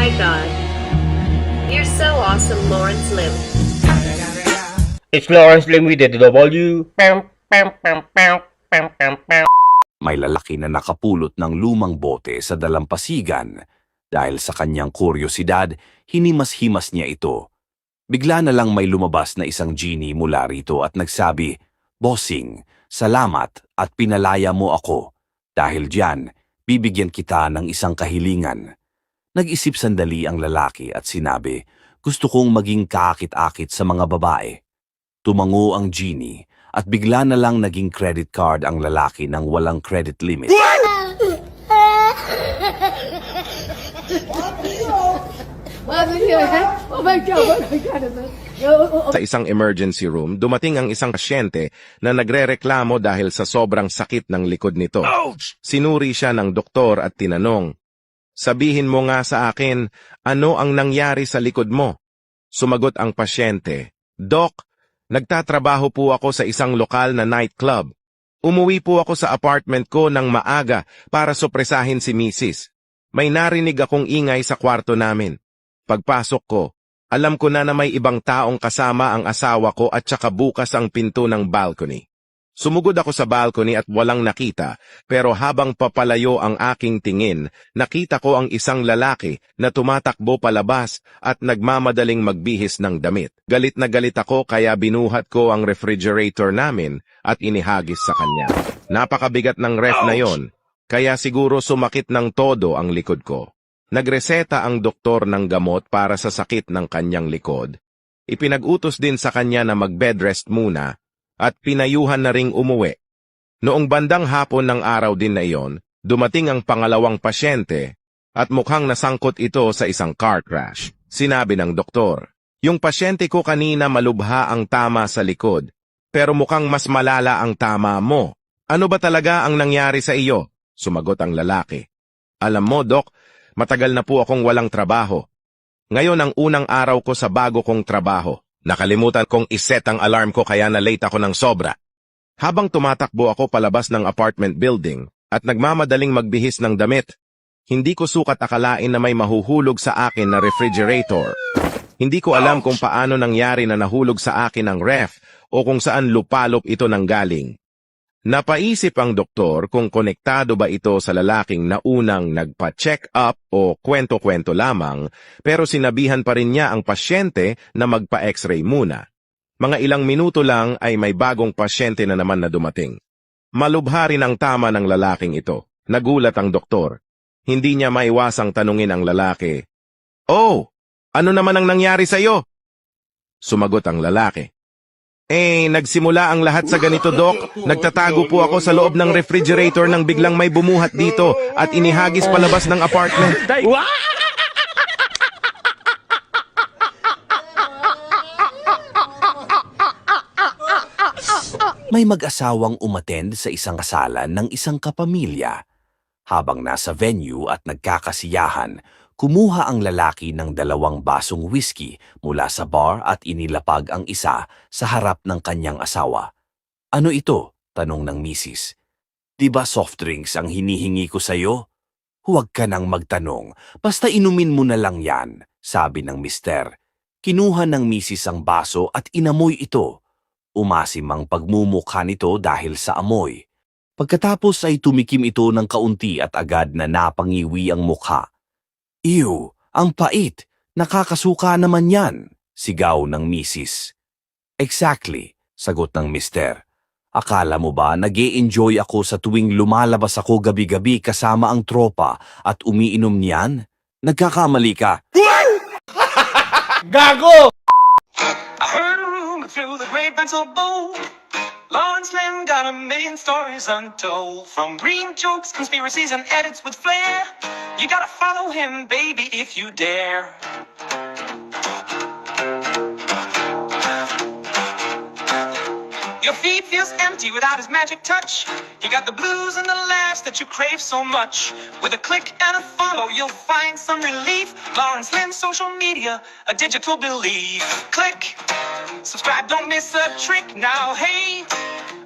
my god. You're so awesome, Lawrence Lim. It's Lawrence Lim with the W. May lalaki na nakapulot ng lumang bote sa dalampasigan. Dahil sa kanyang kuryosidad, hinimas-himas niya ito. Bigla na lang may lumabas na isang genie mula rito at nagsabi, "Bossing, salamat at pinalaya mo ako. Dahil diyan, bibigyan kita ng isang kahilingan." Nag-isip sandali ang lalaki at sinabi, "Gusto kong maging kaakit-akit sa mga babae." Tumango ang genie at bigla na lang naging credit card ang lalaki ng walang credit limit. Sa isang emergency room, dumating ang isang pasyente na nagrereklamo dahil sa sobrang sakit ng likod nito. Sinuri siya ng doktor at tinanong, "Sabihin mo nga sa akin, ano ang nangyari sa likod mo?" Sumagot ang pasyente, "Doc, nagtatrabaho po ako sa isang lokal na nightclub. Umuwi po ako sa apartment ko ng maaga para sorpresahin si Mrs. May narinig akong ingay sa kwarto namin. Pagpasok ko, alam ko na may ibang taong kasama ang asawa ko at saka bukas ang pinto ng balcony. Sumugod ako sa balcony at walang nakita, pero habang papalayo ang aking tingin, nakita ko ang isang lalaki na tumatakbo palabas at nagmamadaling magbihis ng damit. Galit na galit ako kaya binuhat ko ang refrigerator namin at inihagis sa kanya. Napakabigat ng ref na yon, kaya siguro sumakit ng todo ang likod ko. Nagreseta ang doktor ng gamot para sa sakit ng kanyang likod. Ipinag-utos din sa kanya na mag-bed rest muna at pinayuhan na ring umuwi. Noong bandang hapon ng araw din na iyon, dumating ang pangalawang pasyente at mukhang nasangkot ito sa isang car crash. Sinabi ng doktor, "Yung pasyente ko kanina malubha ang tama sa likod, pero mukhang mas malala ang tama mo. Ano ba talaga ang nangyari sa iyo?" Sumagot ang lalaki, "Alam mo, Dok, matagal na po akong walang trabaho. Ngayon ang unang araw ko sa bago kong trabaho. Nakalimutan kong iset ang alarm ko kaya na late ako ng sobra. Habang tumatakbo ako palabas ng apartment building at nagmamadaling magbihis ng damit, hindi ko sukat akalain na may mahuhulog sa akin na refrigerator. Hindi ko alam kung paano nangyari na nahulog sa akin ang ref o kung saan lupalop ito nanggaling. Napaisip ang doktor kung konektado ba ito sa lalaking na unang nagpa-check up o kwento-kwento lamang, pero sinabihan pa rin niya ang pasyente na magpa-x-ray muna. Mga ilang minuto lang ay may bagong pasyente na naman na dumating. Malubha rin ang tama ng lalaking ito. Nagulat ang doktor. Hindi niya maiwasang tanungin ang lalaki, "Oh, ano naman ang nangyari sa iyo?" Sumagot ang lalaki, Nagsimula ang lahat sa ganito, Doc. Nagtatago po ako sa loob ng refrigerator nang biglang may bumuhat dito at inihagis palabas ng apartment." May mag-asawang umattend sa isang kasalan ng isang kapamilya. Habang nasa venue at nagkakasiyahan, kumuha ang lalaki ng 2 basong whiskey mula sa bar at inilapag ang isa sa harap ng kanyang asawa. "Ano ito?" tanong ng misis. "Di ba soft drinks ang hinihingi ko sa'yo?" "Huwag ka nang magtanong, basta inumin mo na lang yan," sabi ng mister. Kinuha ng misis ang baso at inamoy ito. Umasim ang pagmumukha nito dahil sa amoy. Pagkatapos ay tumikim ito ng kaunti at agad na napangiwi ang mukha. "Ew, ang pait. Nakakasuka naman yan," sigaw ng misis. "Exactly," sagot ng mister. "Akala mo ba nag-e-enjoy ako sa tuwing lumalabas ako gabi-gabi kasama ang tropa at umiinom niyan? Nagkakamali ka." Gago! I heard a rumor through the grapevine so bold. Lawrence Lim got a million stories untold. From green jokes, conspiracies, and edits with flair. You gotta follow him, baby, if you dare. Your feet feels empty without his magic touch. You got the blues and the laughs that you crave so much. With a click and a follow, you'll find some relief. Lawrence Lim, social media, a digital belief. Click, subscribe, don't miss a trick. Now, hey,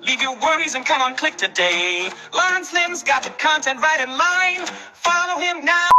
leave your worries and come on, click today. Lawrence Lim's got the content right in line. Follow him now.